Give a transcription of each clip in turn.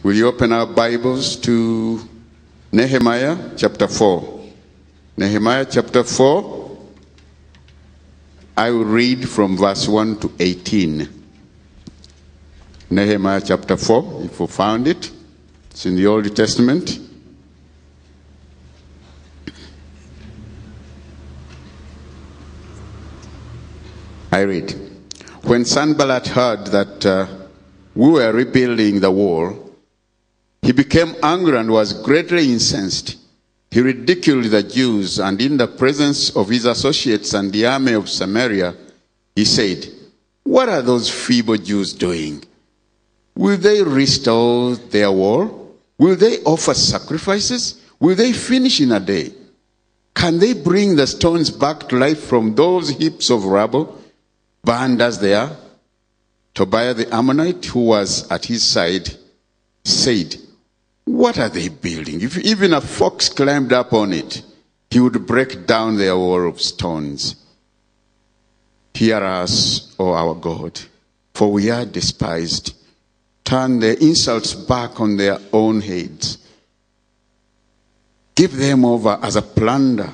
Will you open our Bibles to Nehemiah chapter 4? Nehemiah chapter 4. I will read from verse 1 to 18. Nehemiah chapter 4, if you found it. It's in the Old Testament. I read. When Sanballat heard that we were rebuilding the wall, he became angry and was greatly incensed. He ridiculed the Jews, and in the presence of his associates and the army of Samaria, he said, "What are those feeble Jews doing? Will they restore their wall? Will they offer sacrifices? Will they finish in a day? Can they bring the stones back to life from those heaps of rubble, burned as they are?" Tobiah the Ammonite, who was at his side, said, "What are they building? If even a fox climbed up on it, he would break down their wall of stones. Hear us, O our God, for we are despised. Turn their insults back on their own heads. Give them over as plunder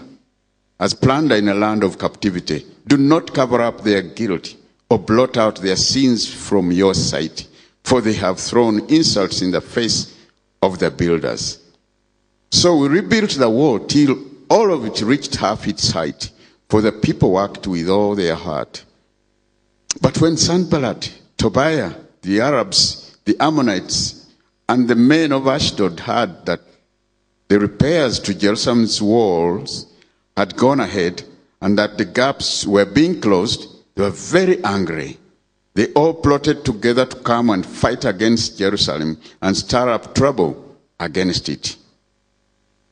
in a land of captivity. Do not cover up their guilt or blot out their sins from your sight, for they have thrown insults in the face of the builders." So we rebuilt the wall till all of it reached half its height, for the people worked with all their heart. But when Sanballat, Tobiah, the Arabs, the Ammonites, and the men of Ashdod heard that the repairs to Jerusalem's walls had gone ahead and that the gaps were being closed, they were very angry. They all plotted together to come and fight against Jerusalem and stir up trouble against it.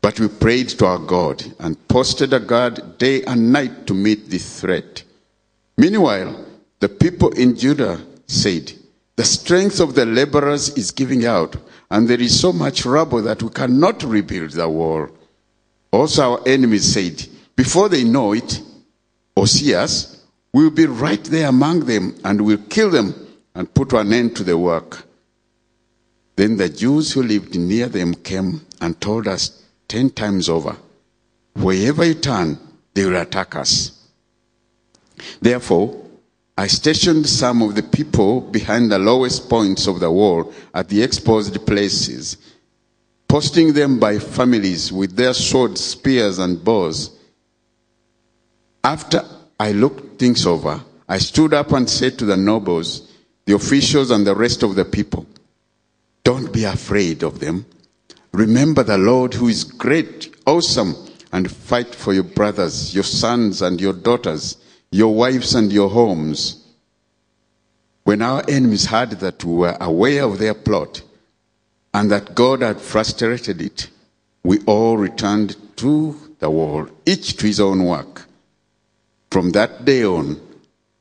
But we prayed to our God and posted a guard day and night to meet the threat. Meanwhile, the people in Judah said, "The strength of the laborers is giving out, and there is so much rubble that we cannot rebuild the wall." Also our enemies said, "Before they know it or see us, we'll be right there among them, and we'll kill them and put an end to the work." Then the Jews who lived near them came and told us 10 times over, "Wherever you turn, they will attack us." Therefore, I stationed some of the people behind the lowest points of the wall at the exposed places, posting them by families with their swords, spears, and bows. After I looked things over, I stood up and said to the nobles, the officials, and the rest of the people, "Don't be afraid of them. Remember the Lord who is great, awesome, and fight for your brothers, your sons and your daughters, your wives and your homes." When our enemies heard that we were aware of their plot and that God had frustrated it, we all returned to the wall, each to his own work. From that day on,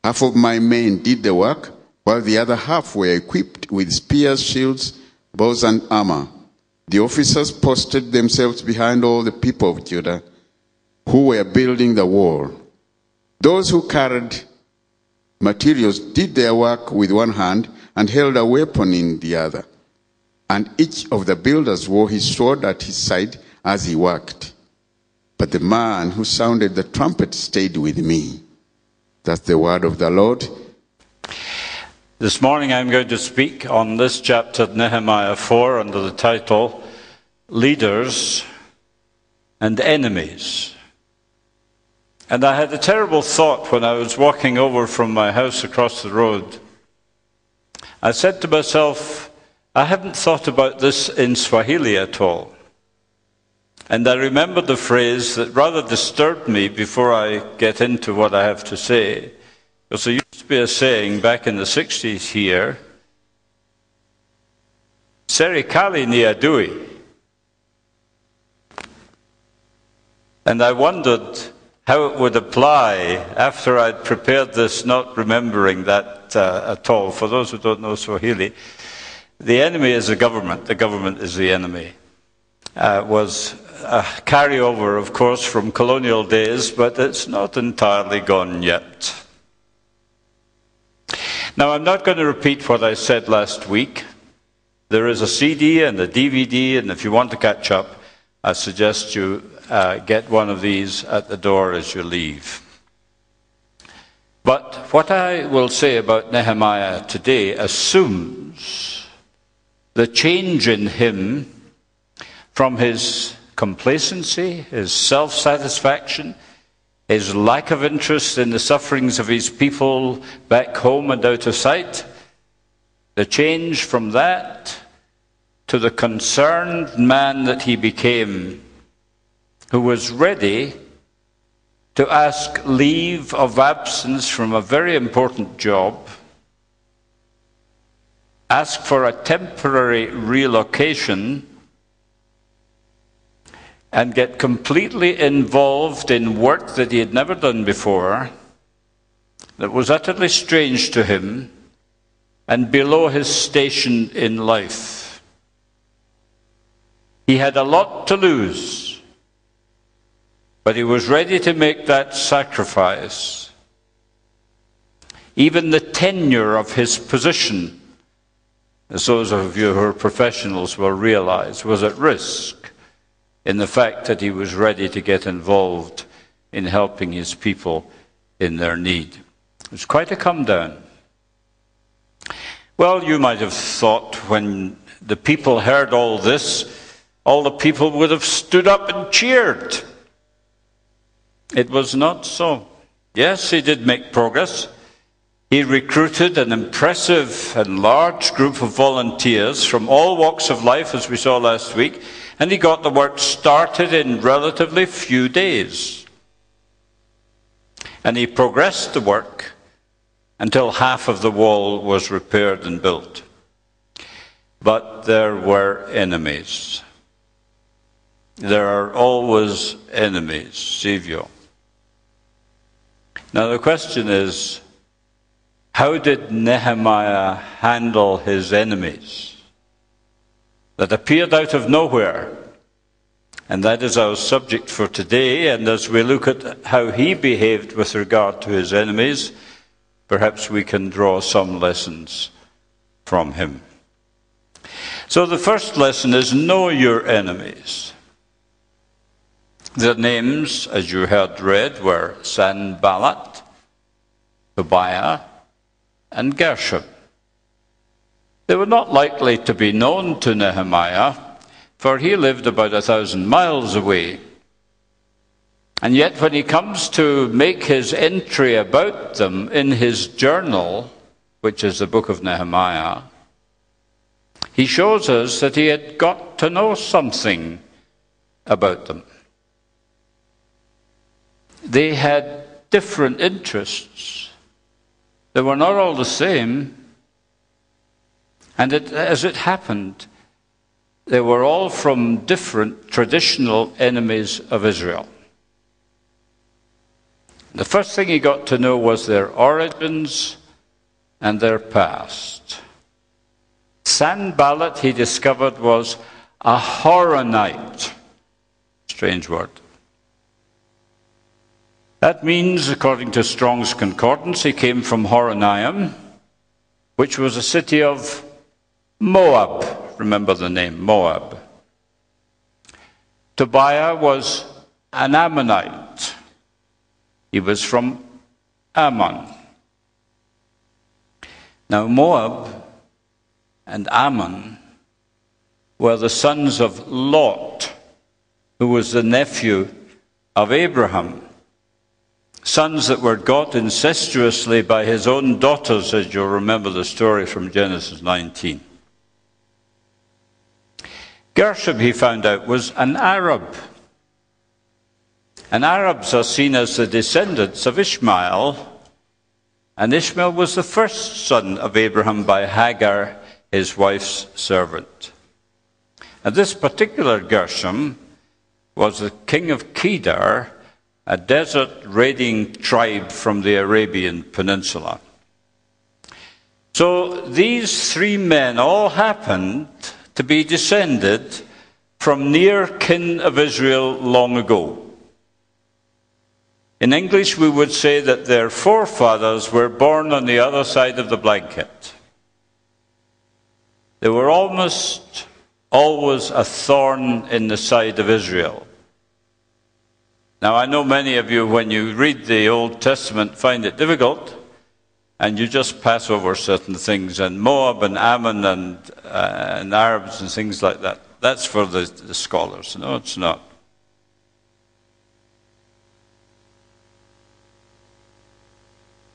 half of my men did the work, while the other half were equipped with spears, shields, bows, and armor. The officers posted themselves behind all the people of Judah who were building the wall. Those who carried materials did their work with one hand and held a weapon in the other. And each of the builders wore his sword at his side as he worked. But the man who sounded the trumpet stayed with me. That's the word of the Lord. This morning I'm going to speak on this chapter, Nehemiah 4, under the title, Leaders and Enemies. And I had a terrible thought when I was walking over from my house across the road. I said to myself, I haven't thought about this in Swahili at all. And I remembered the phrase that rather disturbed me before I get into what I have to say. Because there used to be a saying back in the 60s here, "Serikali ni adui." And I wondered how it would apply after I'd prepared this, not remembering that at all. For those who don't know Swahili, the enemy is the government is the enemy. Was a carryover, of course, from colonial days, but it's not entirely gone yet. Now, I'm not going to repeat what I said last week. There is a CD and a DVD, and if you want to catch up, I suggest you get one of these at the door as you leave. But what I will say about Nehemiah today assumes the change in him from his complacency, his self-satisfaction, his lack of interest in the sufferings of his people back home and out of sight, the change from that to the concerned man that he became, who was ready to ask leave of absence from a very important job, ask for a temporary relocation, and get completely involved in work that he had never done before, that was utterly strange to him, and below his station in life. He had a lot to lose, but he was ready to make that sacrifice. Even the tenure of his position, as those of you who are professionals will realize, was at risk in the fact that he was ready to get involved in helping his people in their need. It was quite a come down. Well, you might have thought when the people heard all this, all the people would have stood up and cheered. It was not so. Yes, he did make progress. He recruited an impressive and large group of volunteers from all walks of life, as we saw last week, and he got the work started in relatively few days. And he progressed the work until half of the wall was repaired and built. But there were enemies. There are always enemies, Savior. Now the question is, how did Nehemiah handle his enemies that appeared out of nowhere? And that is our subject for today. And as we look at how he behaved with regard to his enemies, perhaps we can draw some lessons from him. So the first lesson is know your enemies. Their names, as you heard read, were Sanballat, Tobiah, and Gershom. They were not likely to be known to Nehemiah, for he lived about 1,000 miles away. And yet when he comes to make his entry about them in his journal, which is the book of Nehemiah, he shows us that he had got to know something about them. They had different interests. They were not all the same. And as it happened, they were all from different traditional enemies of Israel. The first thing he got to know was their origins and their past. Sanballat, he discovered, was a Horonite. Strange word. That means, according to Strong's Concordance, he came from Horonaim, which was a city of Moab. Remember the name, Moab. Tobiah was an Ammonite. He was from Ammon. Now, Moab and Ammon were the sons of Lot, who was the nephew of Abraham. Sons that were got incestuously by his own daughters, as you'll remember the story from Genesis 19. Gershom, he found out, was an Arab. And Arabs are seen as the descendants of Ishmael. And Ishmael was the first son of Abraham by Hagar, his wife's servant. And this particular Gershom was the king of Kedar, a desert-raiding tribe from the Arabian Peninsula. So these three men all happened to be descended from near kin of Israel long ago. In English, we would say that their forefathers were born on the other side of the blanket. They were almost always a thorn in the side of Israel. Now, I know many of you, when you read the Old Testament, find it difficult, and you just pass over certain things, and Moab and Ammon and Arabs and things like that. That's for the scholars. No, it's not.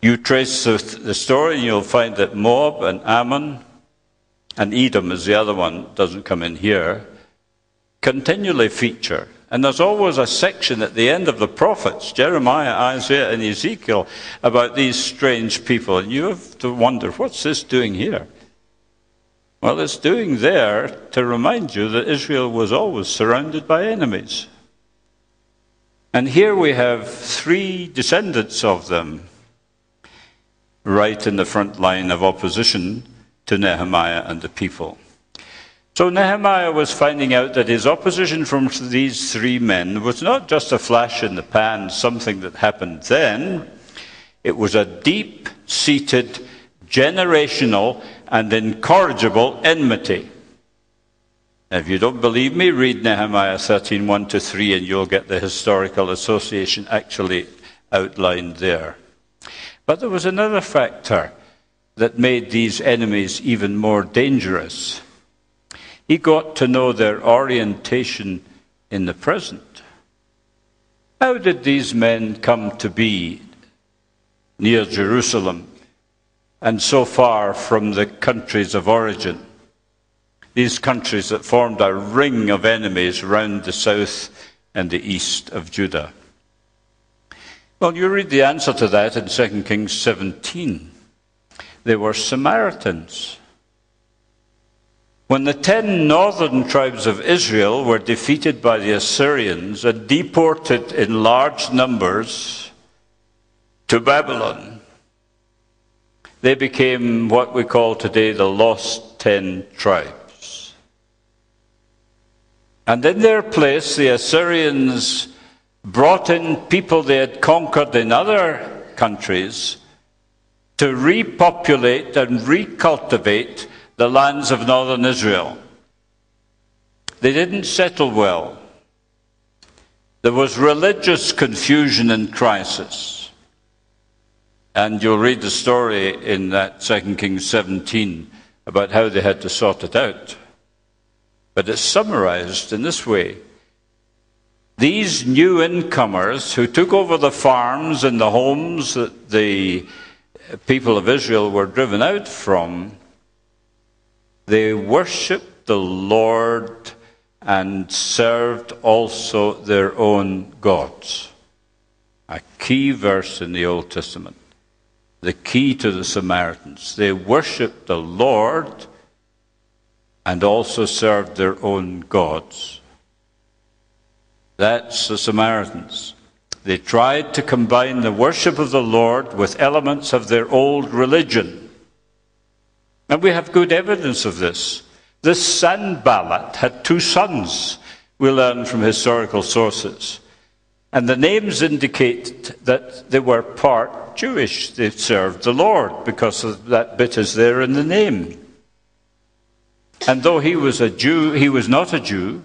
You trace the story, and you'll find that Moab and Ammon, and Edom is the other one, doesn't come in here, continually feature. And there's always a section at the end of the prophets, Jeremiah, Isaiah, and Ezekiel, about these strange people. And you have to wonder, what's this doing here? Well, it's doing there to remind you that Israel was always surrounded by enemies. And here we have 3 descendants of them right in the front line of opposition to Nehemiah and the people. So Nehemiah was finding out that his opposition from these 3 men was not just a flash in the pan, something that happened then. It was a deep-seated, generational, and incorrigible enmity. If you don't believe me, read Nehemiah 13, 1-3, and you'll get the historical association actually outlined there. But there was another factor that made these enemies even more dangerous. He got to know their orientation in the present. How did these men come to be near Jerusalem and so far from the countries of origin? These countries that formed a ring of enemies round the south and the east of Judah. Well, you read the answer to that in 2 Kings 17. They were Samaritans. When the 10 northern tribes of Israel were defeated by the Assyrians and deported in large numbers to Babylon, they became what we call today the lost 10 tribes. And in their place, the Assyrians brought in people they had conquered in other countries to repopulate and recultivate the lands of northern Israel. They didn't settle well. There was religious confusion and crisis. And you'll read the story in that 2 Kings 17 about how they had to sort it out. But it's summarized in this way. These new incomers who took over the farms and the homes that the people of Israel were driven out from, they worshipped the Lord and served also their own gods. A key verse in the Old Testament. The key to the Samaritans. They worshipped the Lord and also served their own gods. That's the Samaritans. They tried to combine the worship of the Lord with elements of their old religion. And we have good evidence of this. This Sanballat had 2 sons, we learn from historical sources. And the names indicate that they were part Jewish. They served the Lord because of that bit is there in the name. And though he was a Jew, he was not a Jew,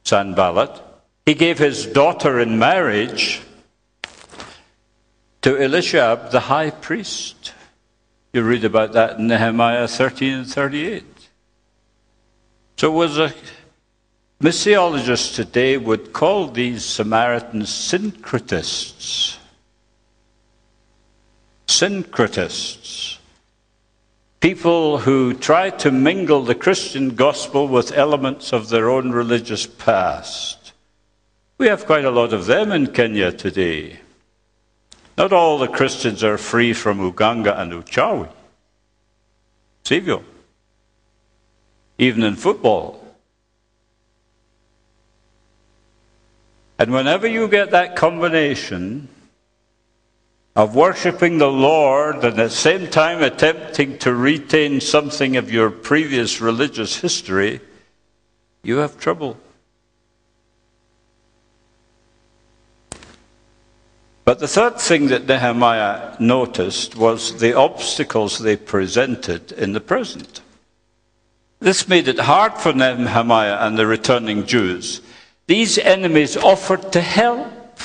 Sanballat. He gave his daughter in marriage to Eliashib, the high priest. You read about that in Nehemiah 13 and 38. So it was a missiologists today would call these Samaritans syncretists. Syncretists. People who try to mingle the Christian gospel with elements of their own religious past. We have quite a lot of them in Kenya today. Not all the Christians are free from Uganga and Uchawi. Sivyo. Even in football. And whenever you get that combination of worshipping the Lord and at the same time attempting to retain something of your previous religious history, you have trouble. But the third thing that Nehemiah noticed was the obstacles they presented in the present. This made it hard for Nehemiah and the returning Jews. These enemies offered to help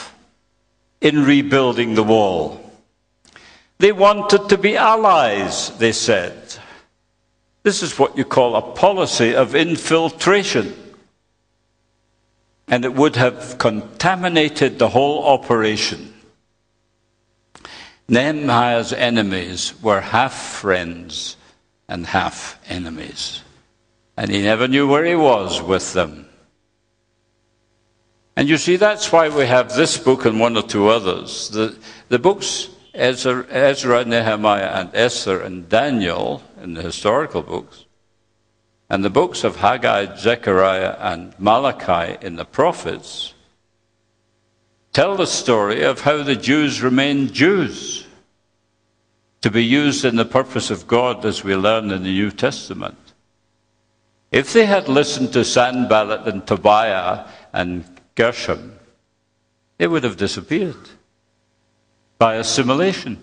in rebuilding the wall. They wanted to be allies, they said. This is what you call a policy of infiltration. And it would have contaminated the whole operation. Nehemiah's enemies were half friends and half enemies. And he never knew where he was with them. And you see, that's why we have this book and one or two others. The books, Ezra, Nehemiah, and Esther, and Daniel, in the historical books, and the books of Haggai, Zechariah, and Malachi in the prophets, tell the story of how the Jews remained Jews, to be used in the purpose of God, as we learn in the New Testament. If they had listened to Sanballat and Tobiah and Gershom, they would have disappeared by assimilation.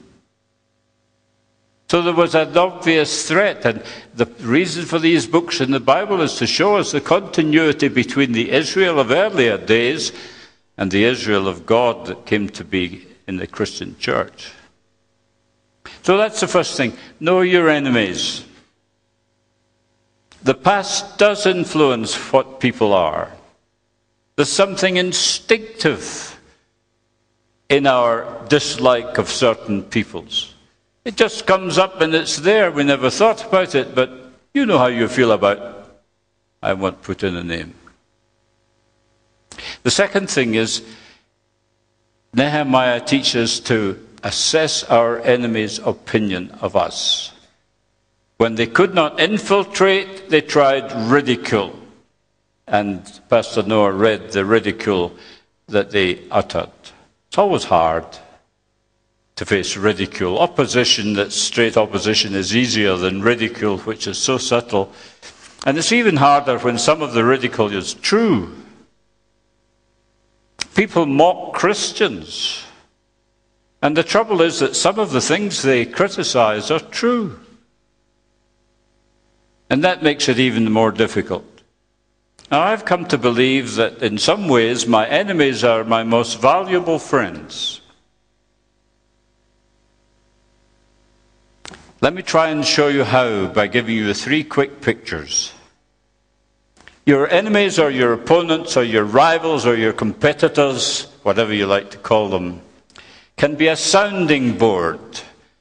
So there was an obvious threat, and the reason for these books in the Bible is to show us the continuity between the Israel of earlier days and the Israel of God that came to be in the Christian church. So that's the first thing. Know your enemies. The past does influence what people are. There's something instinctive in our dislike of certain peoples. It just comes up and it's there. We never thought about it, but you know how you feel about, I won't put in a name. The second thing is, Nehemiah teaches to assess our enemy's opinion of us. When they could not infiltrate, they tried ridicule. And Pastor Noah read the ridicule that they uttered. It's always hard to face ridicule. Opposition, that's straight opposition, is easier than ridicule, which is so subtle. And it's even harder when some of the ridicule is true. People mock Christians. And the trouble is that some of the things they criticize are true. And that makes it even more difficult. Now, I've come to believe that in some ways my enemies are my most valuable friends. Let me try and show you how by giving you 3 quick pictures. Your enemies or your opponents or your rivals or your competitors, whatever you like to call them, can be a sounding board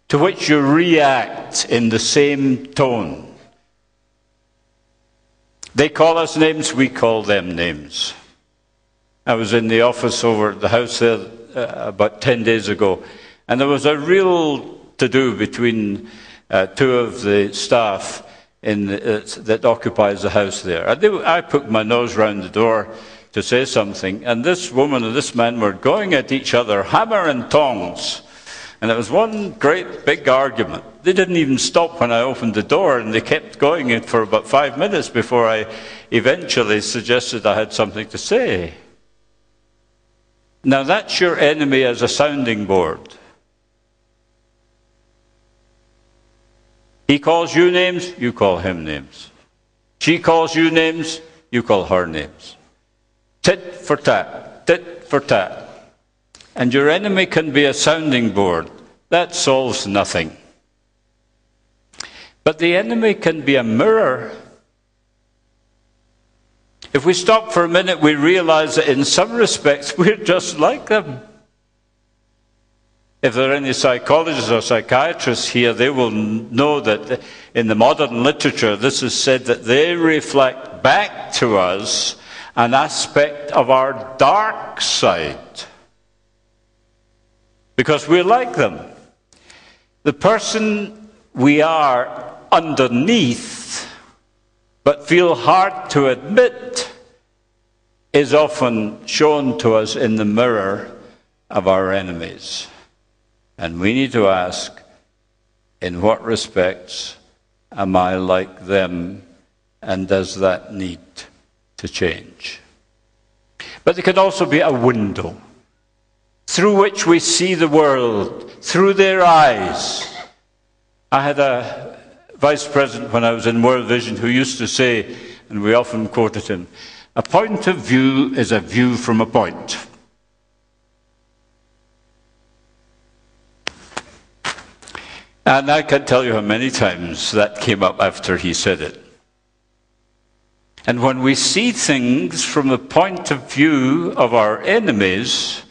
to which you react in the same tone. They call us names, we call them names. I was in the office over at the house there about 10 days ago, and there was a real to-do between 2 of the staff that occupies the house there. I put my nose round the door to say something, and this woman and this man were going at each other, hammer and tongs. And it was one great big argument. They didn't even stop when I opened the door, and they kept going for about 5 minutes before I eventually suggested I had something to say. Now that's your enemy as a sounding board. He calls you names, you call him names. She calls you names, you call her names. Tit for tat, tit for tat. And your enemy can be a sounding board. That solves nothing. But the enemy can be a mirror. If we stop for a minute, we realize that in some respects we're just like them. If there are any psychologists or psychiatrists here, they will know that in the modern literature, this is said that they reflect back to us an aspect of our dark side. Because we're like them. The person we are underneath, but feel hard to admit, is often shown to us in the mirror of our enemies. And we need to ask, in what respects am I like them, and does that need to change? But there can also be a window through which we see the world, through their eyes. I had vice president when I was in World Vision who used to say, and we often quoted him, a point of view is a view from a point. And I can't tell you how many times that came up after he said it. And when we see things from the point of view of our enemies,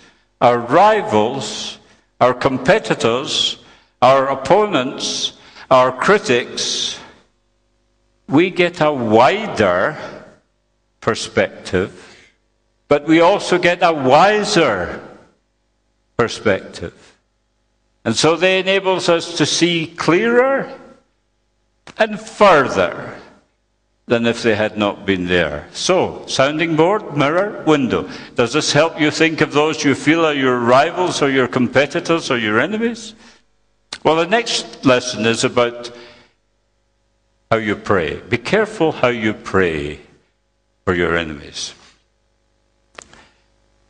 our rivals, our competitors, our opponents, our critics, we get a wider perspective, but we also get a wiser perspective. And so they enables us to see clearer and further than if they had not been there. So, sounding board, mirror, window. Does this help you think of those you feel are your rivals or your competitors or your enemies? Well, the next lesson is about how you pray. Be careful how you pray for your enemies.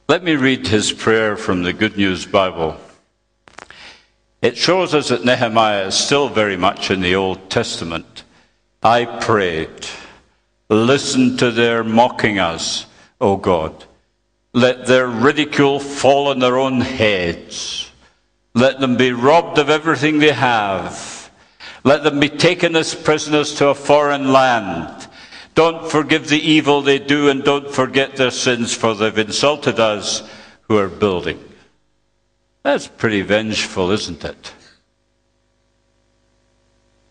Let me read his prayer from the Good News Bible. It shows us that Nehemiah is still very much in the Old Testament. I prayed, listen to their mocking us, O God. Let their ridicule fall on their own heads. Let them be robbed of everything they have. Let them be taken as prisoners to a foreign land. Don't forgive the evil they do, and don't forget their sins, for they've insulted us who are building. That's pretty vengeful, isn't it?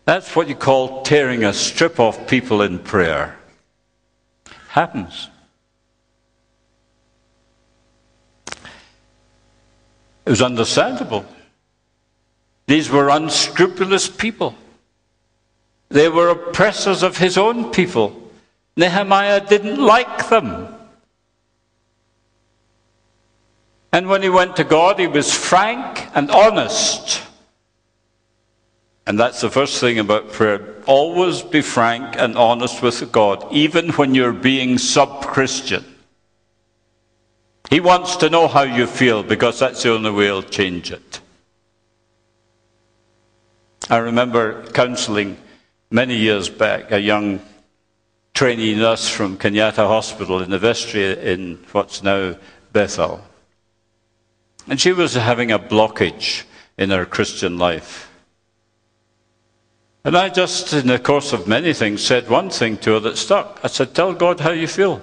That's what you call tearing a strip off people in prayer. Happens. It was understandable. These were unscrupulous people. They were oppressors of his own people. Nehemiah didn't like them. And when he went to God, he was frank and honest. And that's the first thing about prayer. Always be frank and honest with God, even when you're being sub-Christian. He wants to know how you feel, because that's the only way he'll change it. I remember counseling many years back a young trainee nurse from Kenyatta Hospital in the vestry in what's now Bethel. And she was having a blockage in her Christian life. And I just, in the course of many things, said one thing to her that stuck. I said, tell God how you feel.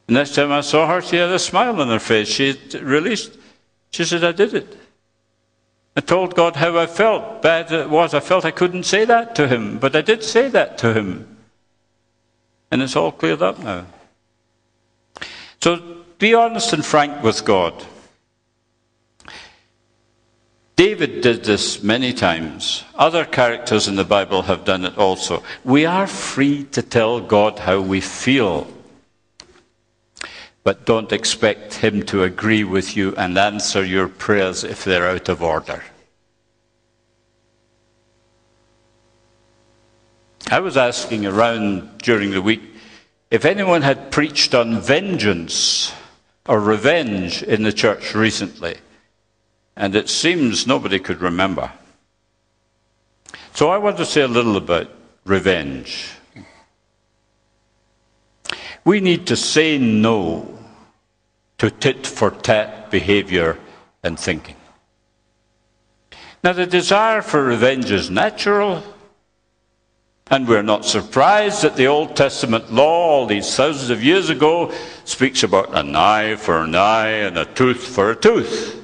The next time I saw her, she had a smile on her face. She released. She said, I did it. I told God how I felt. Bad it was. I felt I couldn't say that to him, but I did say that to him. And it's all cleared up now. So be honest and frank with God. David did this many times. Other characters in the Bible have done it also. We are free to tell God how we feel, but don't expect him to agree with you and answer your prayers if they're out of order. I was asking around during the week if anyone had preached on vengeance or revenge in the church recently. And it seems nobody could remember. So I want to say a little about revenge. We need to say no to tit-for-tat behavior and thinking. Now, the desire for revenge is natural, and we're not surprised that the Old Testament law, all these thousands of years ago, speaks about an eye for an eye and a tooth for a tooth.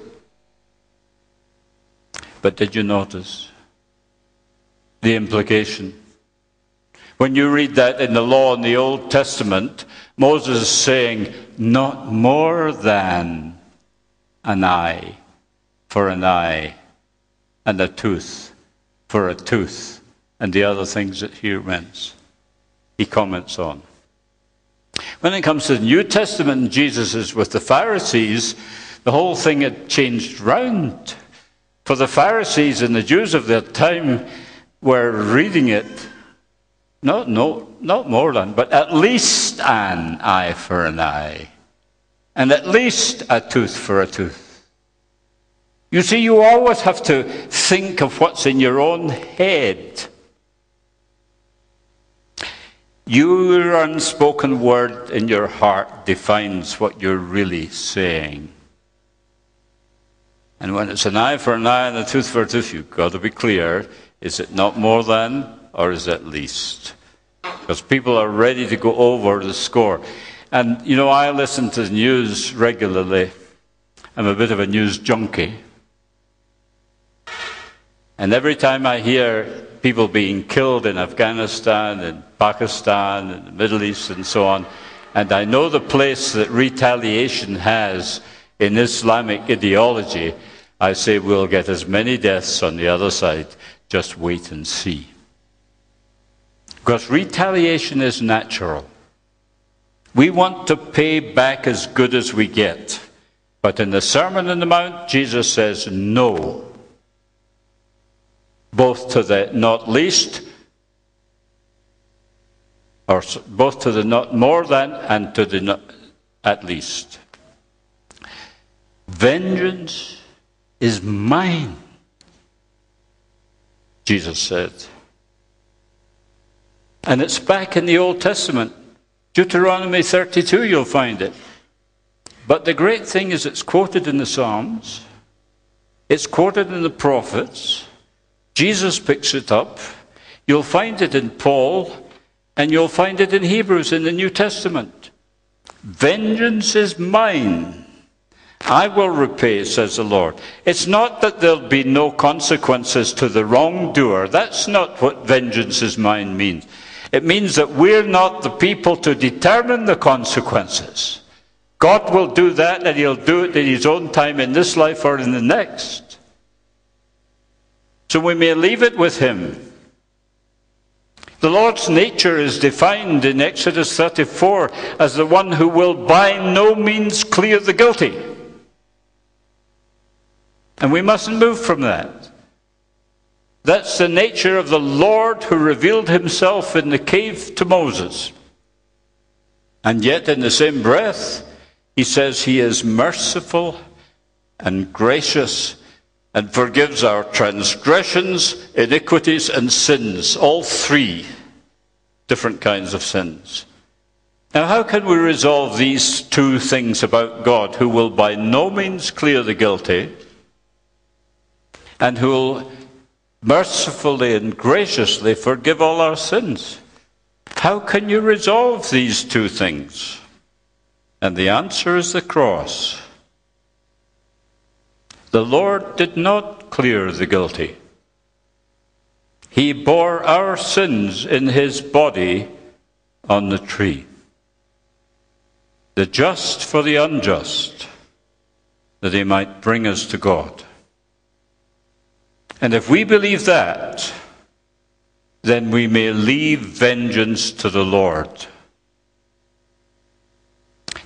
But did you notice the implication? When you read that in the law in the Old Testament, Moses is saying, not more than an eye for an eye and a tooth for a tooth, and the other things that he comments on. When it comes to the New Testament, and Jesus is with the Pharisees, the whole thing had changed round. For the Pharisees and the Jews of their time were reading it, not more than, but at least an eye for an eye, and at least a tooth for a tooth. You see, you always have to think of what's in your own head. Your unspoken word in your heart defines what you're really saying. And when it's an eye for an eye and a tooth for a tooth, you've got to be clear. Is it not more than, or is it least? Because people are ready to go over the score. And, you know, I listen to the news regularly. I'm a bit of a news junkie. And every time I hear people being killed in Afghanistan and Pakistan and the Middle East and so on, and I know the place that retaliation has in Islamic ideology, I say we'll get as many deaths on the other side. Just wait and see. Because retaliation is natural. We want to pay back as good as we get. But in the Sermon on the Mount, Jesus says no. Both to the not least, or both to the not more than, and to the not at least. Vengeance is mine, Jesus said. And it's back in the Old Testament. Deuteronomy 32, you'll find it. But the great thing is it's quoted in the Psalms. It's quoted in the prophets. Jesus picks it up. You'll find it in Paul, and you'll find it in Hebrews in the New Testament. Vengeance is mine. I will repay, says the Lord. It's not that there'll be no consequences to the wrongdoer. That's not what vengeance is mine means. It means that we're not the people to determine the consequences. God will do that, and he'll do it in his own time in this life or in the next. So we may leave it with him. The Lord's nature is defined in Exodus 34 as the one who will by no means clear the guilty. And we mustn't move from that. That's the nature of the Lord who revealed himself in the cave to Moses. And yet in the same breath, he says he is merciful and gracious and forgives our transgressions, iniquities, and sins, all three different kinds of sins. Now, how can we resolve these two things about God, who will by no means clear the guilty, and who will mercifully and graciously forgive all our sins? How can you resolve these two things? And the answer is the cross. The Lord did not clear the guilty. He bore our sins in his body on the tree. The just for the unjust, that he might bring us to God. And if we believe that, then we may leave vengeance to the Lord.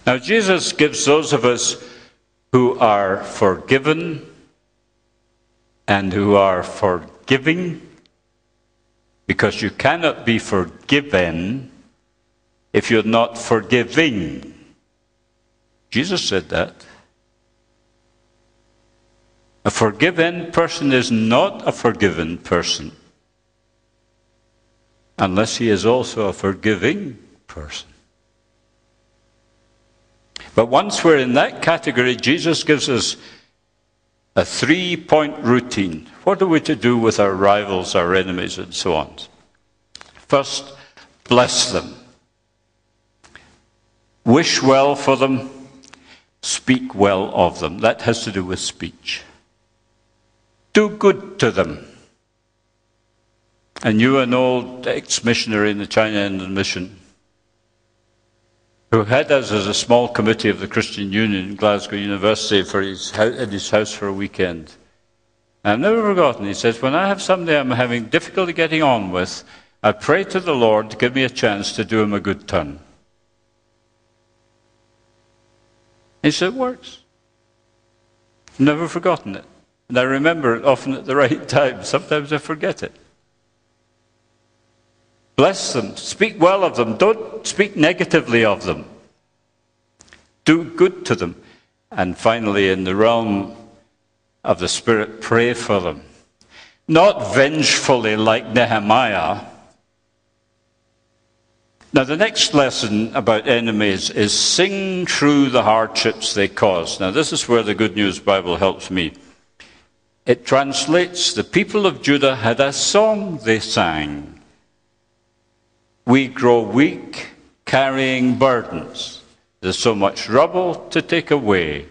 Now, Jesus gives those of us who are forgiven and who are forgiving, because you cannot be forgiven if you're not forgiving. Jesus said that. A forgiven person is not a forgiven person unless he is also a forgiving person. But once we're in that category, Jesus gives us a 3-point routine. What are we to do with our rivals, our enemies, and so on? First, bless them. Wish well for them. Speak well of them. That has to do with speech. Do good to them. I knew an old ex-missionary in the China Inland Mission who had us as a small committee of the Christian Union in Glasgow University in his house for a weekend. And I've never forgotten, he says, when I have somebody I'm having difficulty getting on with, I pray to the Lord to give me a chance to do him a good turn. He said, it works. Never forgotten it. And I remember it often at the right time. Sometimes I forget it. Bless them. Speak well of them. Don't speak negatively of them. Do good to them. And finally, in the realm of the Spirit pray for them. Not vengefully like Nehemiah. Now, the next lesson about enemies is sing through the hardships they cause. Now, this is where the Good News Bible helps me. It translates, the people of Judah had a song they sang. We grow weak, carrying burdens. There's so much rubble to take away.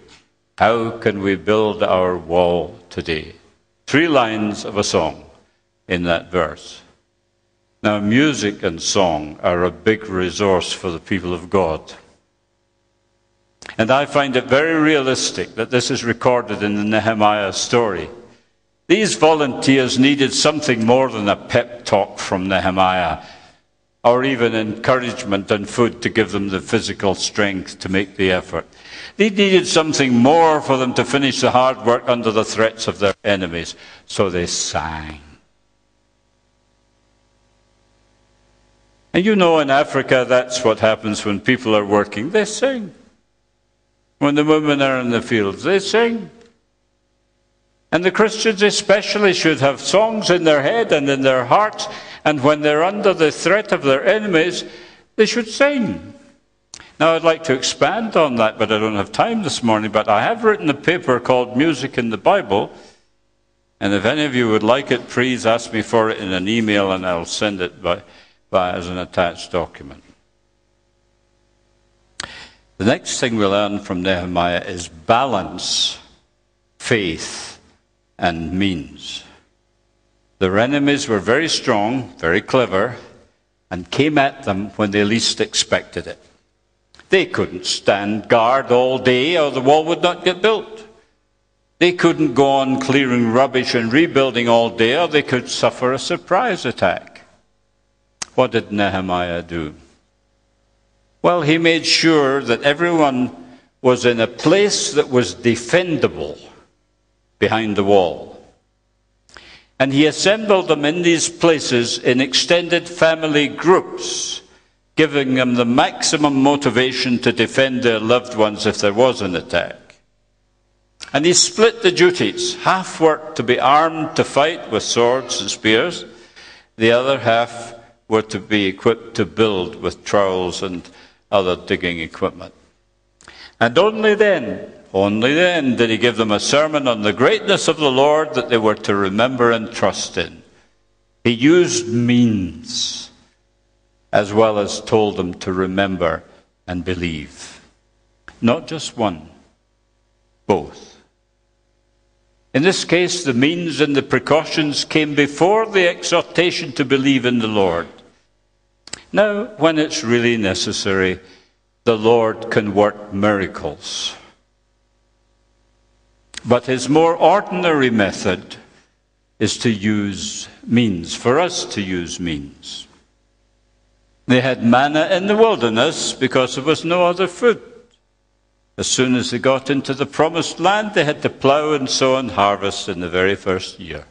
How can we build our wall today? 3 lines of a song in that verse. Now, music and song are a big resource for the people of God. And I find it very realistic that this is recorded in the Nehemiah story. These volunteers needed something more than a pep talk from Nehemiah, or even encouragement and food to give them the physical strength to make the effort. They needed something more for them to finish the hard work under the threats of their enemies. So they sang. And you know, in Africa, that's what happens when people are working. They sing. When the women are in the fields, they sing. And the Christians especially should have songs in their head and in their hearts. And when they're under the threat of their enemies, they should sing. Now, I'd like to expand on that, but I don't have time this morning. But I have written a paper called Music in the Bible. And if any of you would like it, please ask me for it in an email, and I'll send it as an attached document. The next thing we learn from Nehemiah is balance, faith, and means. Their enemies were very strong, very clever, and came at them when they least expected it. They couldn't stand guard all day or the wall would not get built. They couldn't go on clearing rubbish and rebuilding all day, or they could suffer a surprise attack. What did Nehemiah do? Well, he made sure that everyone was in a place that was defendable behind the wall. And he assembled them in these places in extended family groups, giving them the maximum motivation to defend their loved ones if there was an attack. And he split the duties. Half worked to be armed to fight with swords and spears. The other half were to be equipped to build with trowels and other digging equipment. And only then did he give them a sermon on the greatness of the Lord that they were to remember and trust in. He used means as well as told them to remember and believe. Not just one, both. In this case, the means and the precautions came before the exhortation to believe in the Lord. Now, when it's really necessary, the Lord can work miracles. But his more ordinary method is to use means, for us to use means. They had manna in the wilderness because there was no other food. As soon as they got into the promised land, they had to plow and sow and harvest in the very first year.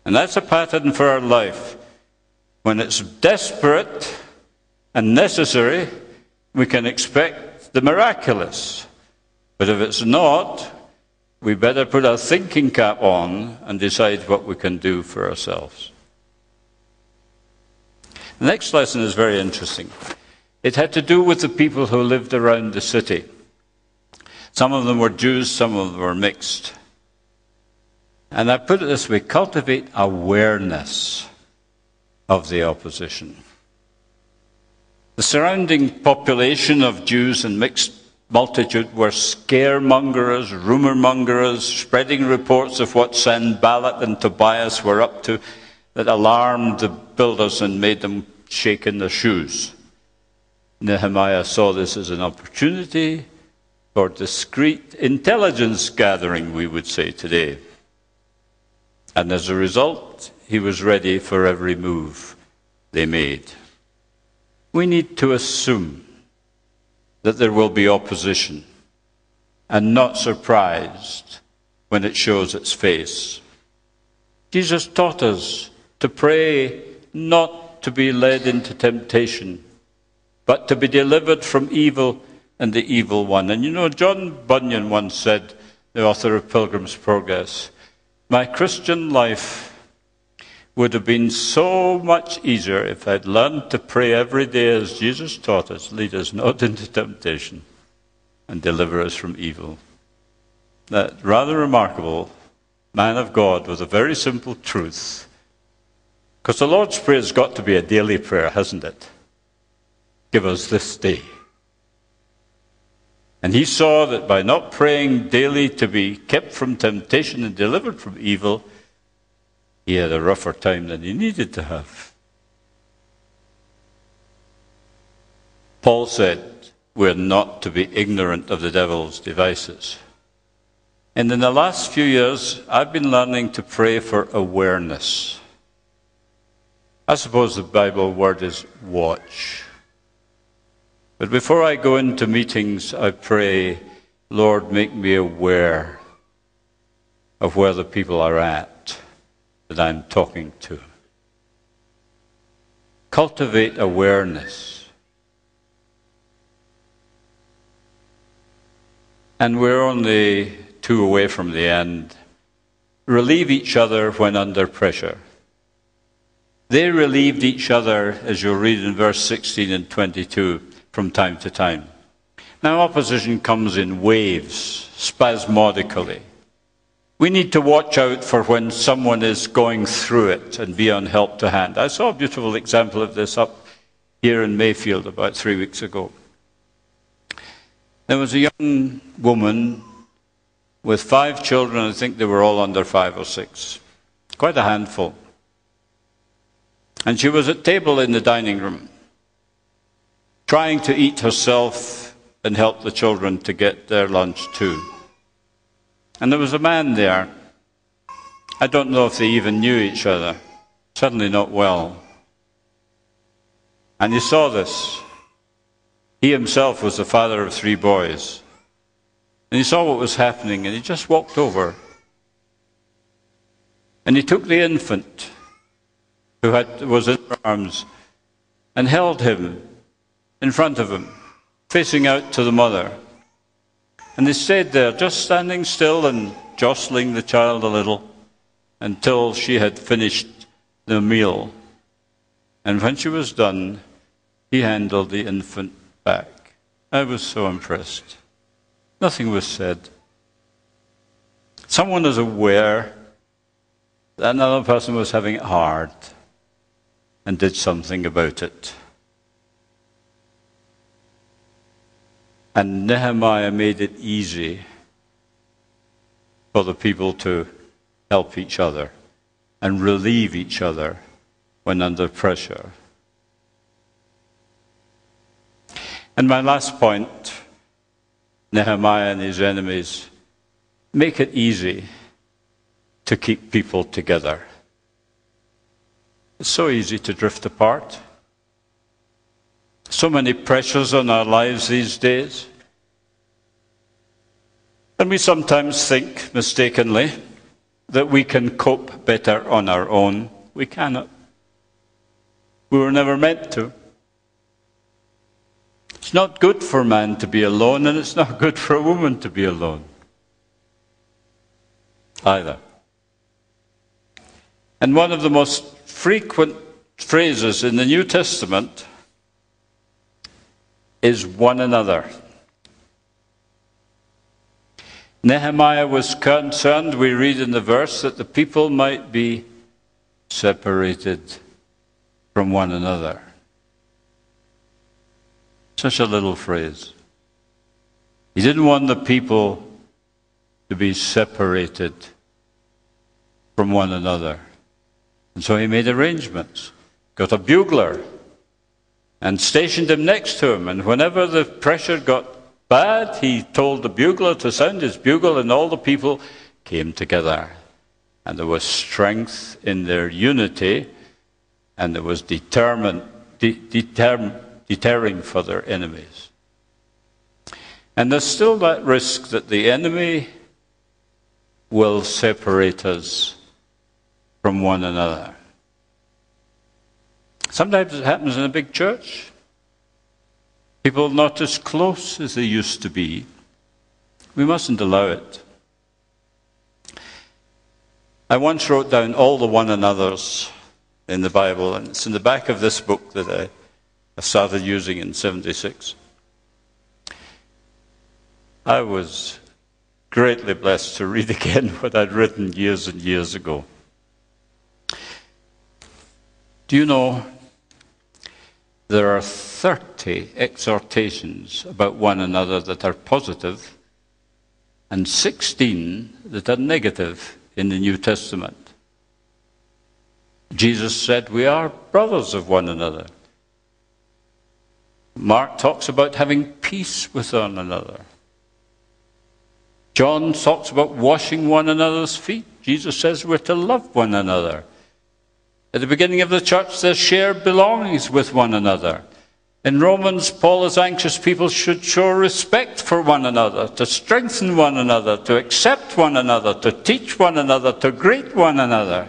And that's a pattern for our life. When it's desperate and necessary, we can expect the miraculous. But if it's not, we better put our thinking cap on and decide what we can do for ourselves. The next lesson is very interesting. It had to do with the people who lived around the city. Some of them were Jews, some of them were mixed. And I put it this way: cultivate awareness of the opposition. The surrounding population of Jews and mixed multitude were scaremongers, rumor-mongers, spreading reports of what Sanballat and Tobias were up to that alarmed the builders and made them shake in their shoes. Nehemiah saw this as an opportunity for discreet intelligence gathering, we would say today. And as a result, he was ready for every move they made. We need to assume that there will be opposition and not surprised when it shows its face. Jesus taught us to pray not to be led into temptation, but to be delivered from evil and the evil one. And you know, John Bunyan once said the author of Pilgrim's Progress, my Christian life would have been so much easier if I'd learned to pray every day as Jesus taught us, lead us not into temptation and deliver us from evil. That rather remarkable man of God with a very simple truth. Because the Lord's Prayer has got to be a daily prayer, hasn't it? Give us this day. And he saw that by not praying daily to be kept from temptation and delivered from evil, he had a rougher time than he needed to have. Paul said, we're not to be ignorant of the devil's devices. And in the last few years, I've been learning to pray for awareness. I suppose the Bible word is watch. But before I go into meetings, I pray, Lord, make me aware of where the people are at that I'm talking to. Cultivate awareness. And we're only 2 away from the end. Relieve each other when under pressure. They relieved each other, as you'll read in verse 16 and 22, from time to time. Now opposition comes in waves, spasmodically. We need to watch out for when someone is going through it and be on help to hand. I saw a beautiful example of this up here in Mayfield about 3 weeks ago. There was a young woman with 5 children. I think they were all under 5 or 6. Quite a handful. And she was at table in the dining room, trying to eat herself and help the children to get their lunch too. And there was a man there. I don't know if they even knew each other. Certainly not well. And he saw this. He himself was the father of 3 boys. And he saw what was happening, and he just walked over. And he took the infant who was in her arms and held him in front of him, facing out to the mother. And they stayed there, just standing still and jostling the child a little until she had finished the meal. And when she was done, he handed the infant back. I was so impressed. Nothing was said. Someone was aware that another person was having it hard and did something about it. And Nehemiah made it easy for the people to help each other and relieve each other when under pressure. And my last point, Nehemiah and his enemies make it easy to keep people together. It's so easy to drift apart. So many pressures on our lives these days. And we sometimes think, mistakenly, that we can cope better on our own. We cannot. We were never meant to. It's not good for man to be alone, and it's not good for a woman to be alone either. And one of the most frequent phrases in the New Testament is one another. Nehemiah was concerned, we read in the verse, that the people might be separated from one another. Such a little phrase. He didn't want the people to be separated from one another. And so he made arrangements. Got a bugler and stationed him next to him. And whenever the pressure got bad, he told the bugler to sound his bugle, and all the people came together. And there was strength in their unity, and there was deterring for their enemies. And there's still that risk that the enemy will separate us from one another. Sometimes it happens in a big church. People not as close as they used to be. We mustn't allow it. I once wrote down all the one another's in the Bible, and it's in the back of this book that I started using in 76. I was greatly blessed to read again what I'd written years and years ago. Do you know there are 30 exhortations about one another that are positive and 16 that are negative in the New Testament? Jesus said we are brothers of one another. Mark talks about having peace with one another. John talks about washing one another's feet. Jesus says we're to love one another. At the beginning of the church, there's shared belongings with one another. In Romans, Paul is anxious people should show respect for one another, to strengthen one another, to accept one another, to teach one another, to greet one another.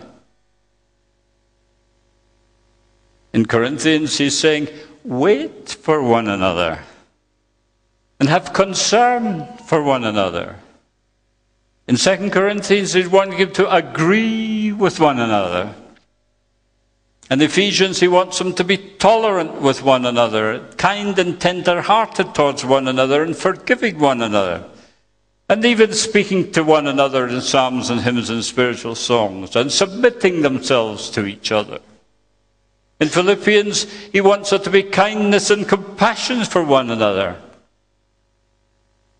In Corinthians, he's saying, wait for one another and have concern for one another. In 2 Corinthians, he's wanting you to agree with one another. In Ephesians, he wants them to be tolerant with one another, kind and tender-hearted towards one another, and forgiving one another. And even speaking to one another in psalms and hymns and spiritual songs, and submitting themselves to each other. In Philippians, he wants there to be kindness and compassion for one another,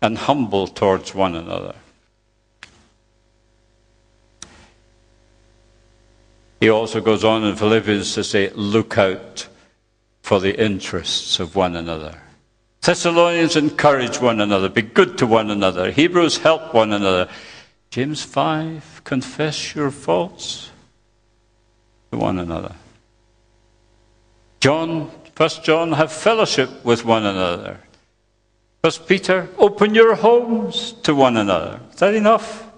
and humble towards one another. He also goes on in Philippians to say, look out for the interests of one another. Thessalonians, encourage one another, be good to one another. Hebrews, help one another. James 5, confess your faults to one another. 1 John, have fellowship with one another. 1 Peter, open your homes to one another. Is that enough?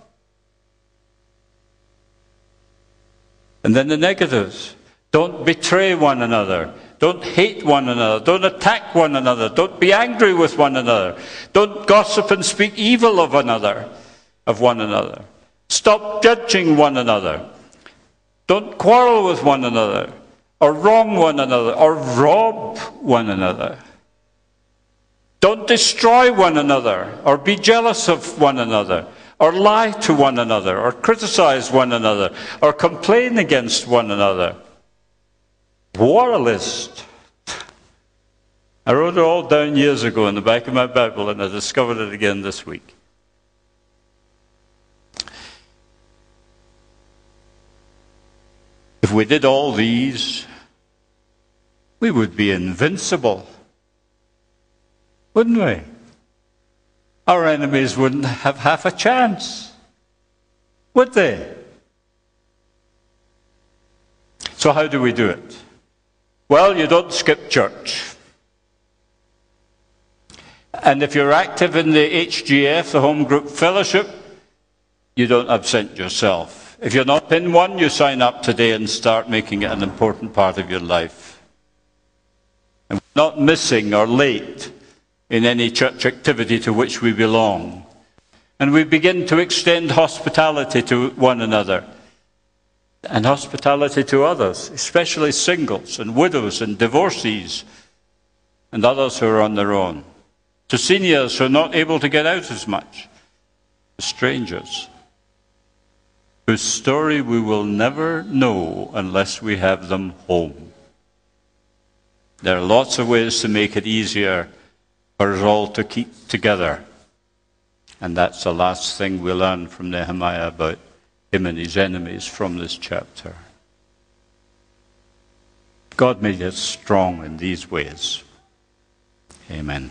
And then the negatives. Don't betray one another. Don't hate one another. Don't attack one another. Don't be angry with one another. Don't gossip and speak evil of one another. Stop judging one another. Don't quarrel with one another, or wrong one another, or rob one another. Don't destroy one another, or be jealous of one another, or lie to one another, or criticize one another, or complain against one another. War a list. I wrote it all down years ago in the back of my Bible, and I discovered it again this week. If we did all these, we would be invincible, wouldn't we? Our enemies wouldn't have half a chance, would they? So how do we do it? Well, you don't skip church. And if you're active in the HGF, the Home Group Fellowship, you don't absent yourself. If you're not in one, you sign up today and start making it an important part of your life. And we're not missing or late in any church activity to which we belong. And we begin to extend hospitality to one another and hospitality to others, especially singles and widows and divorcees and others who are on their own, to seniors who are not able to get out as much, to strangers whose story we will never know unless we have them home. There are lots of ways to make it easier for us all to keep together. And that's the last thing we learn from Nehemiah about him and his enemies from this chapter. God made us strong in these ways. Amen.